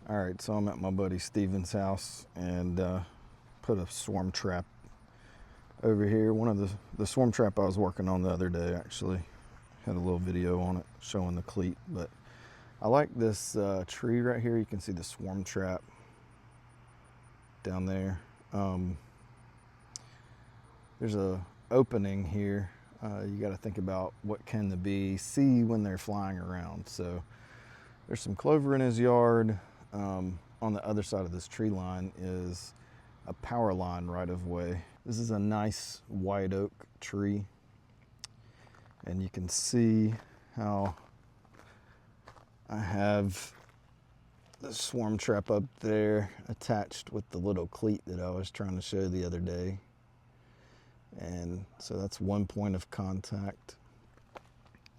All right, so I'm at my buddy Steven's house and put a swarm trap over here. One of the swarm trap I was working on the other day actually had a little video on it showing the cleat, but I like this tree right here. You can see the swarm trap down there. There's a opening here. You got to think about what can the bees see when they're flying around. So there's some clover in his yard. On the other side of this tree line is a power line right of way. This is a nice white oak tree, and you can see how I have the swarm trap up there attached with the little cleat that I was trying to show the other day. And so that's one point of contact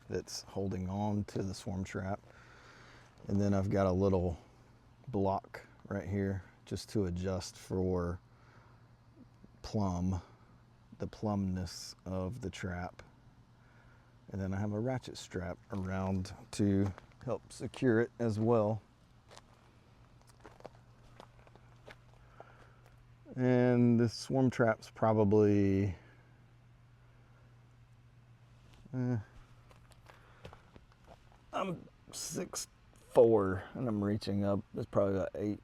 that's holding on to the swarm trap. And then I've got a little block right here just to adjust for the plumbness of the trap. And then I have a ratchet strap around to help secure it as well. And this swarm trap's probably I'm 6'4" and I'm reaching up. It's probably about 8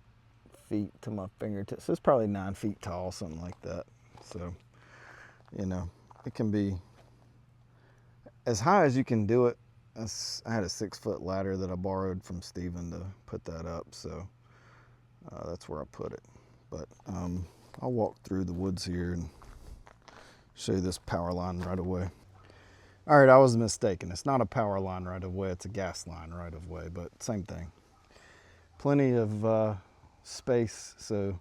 feet to my fingertips. So it's probably 9 feet tall, something like that. So, you know, it can be as high as you can do it. I had a 6-foot ladder that I borrowed from Steven to put that up, so that's where I put it. But I'll walk through the woods here and show you this power line right away. All right, I was mistaken. It's not a power line right of way, it's a gas line right of way, but same thing. Plenty of space, so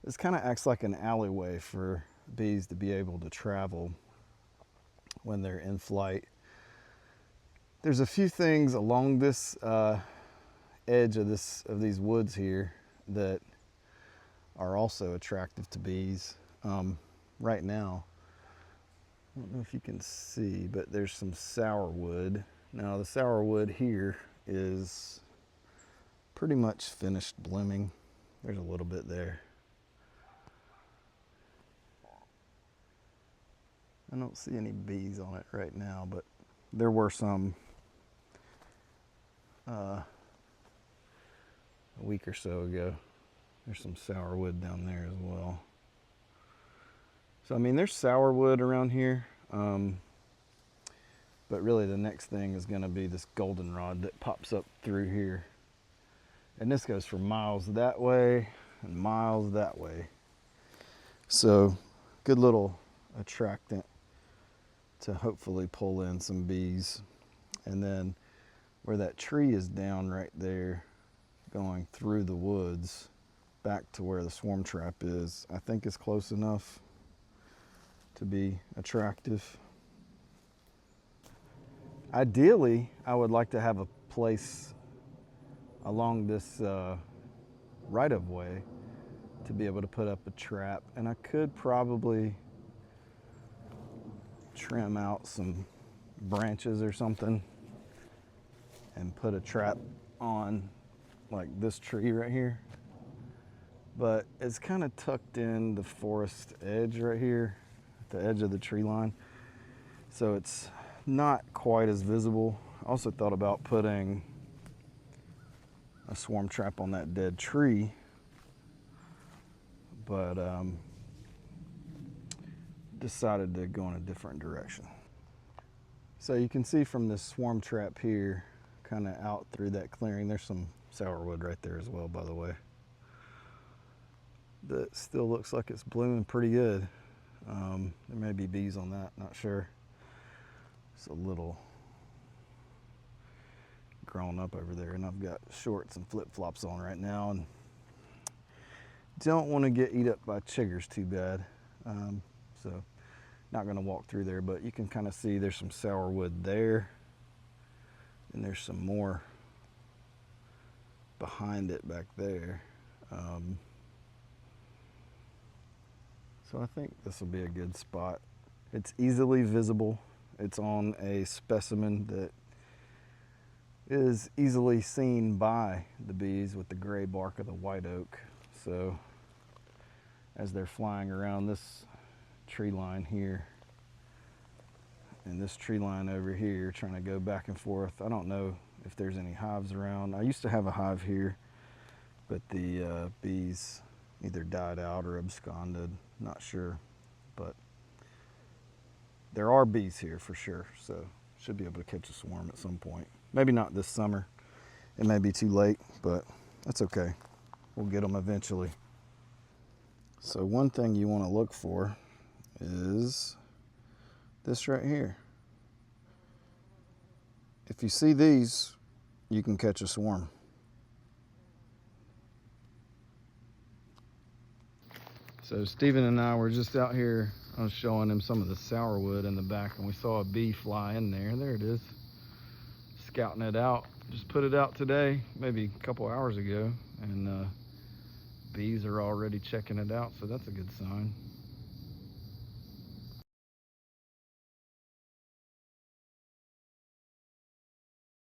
this kind of acts like an alleyway for bees to be able to travel when they're in flight. There's a few things along this edge of these woods here that are also attractive to bees. Right now, I don't know if you can see, but there's some sourwood. Now the sourwood here is pretty much finished blooming. There's a little bit there. I don't see any bees on it right now, but there were some a week or so ago. There's some sourwood down there as well. So, I mean, there's sourwood around here, but really the next thing is going to be this goldenrod that pops up through here. And this goes for miles that way and miles that way. So, good little attractant to hopefully pull in some bees. And then where that tree is down right there, going through the woods back to where the swarm trap is, I think is close enough to be attractive. Ideally, I would like to have a place along this right of way to be able to put up a trap, and I could probably trim out some branches or something and put a trap on like this tree right here. But it's kind of tucked in the forest edge right here, the edge of the tree line, so it's not quite as visible. I also thought about putting a swarm trap on that dead tree, but decided to go in a different direction. So you can see from this swarm trap here, kind of out through that clearing, there's some sourwood right there as well, by the way. That still looks like it's blooming pretty good. There may be bees on that, not sure. It's a little grown up over there, and I've got shorts and flip-flops on right now and don't want to get eat up by chiggers too bad. So not going to walk through there, but you can kind of see there's some sourwood there, and there's some more behind it back there. So I think this will be a good spot. It's easily visible. It's on a specimen that is easily seen by the bees with the gray bark of the white oak. So as they're flying around this tree line here and this tree line over here, trying to go back and forth. I don't know if there's any hives around. I used to have a hive here, but the bees either died out or absconded, not sure. But there are bees here for sure, so should be able to catch a swarm at some point. Maybe not this summer. It may be too late, but that's okay. We'll get them eventually. So one thing you want to look for is this right here. If you see these, you can catch a swarm. So Stephen and I were just out here. I was showing him some of the sourwood in the back, and we saw a bee fly in there. There it is, scouting it out. Just put it out today, maybe a couple hours ago, and bees are already checking it out, so that's a good sign.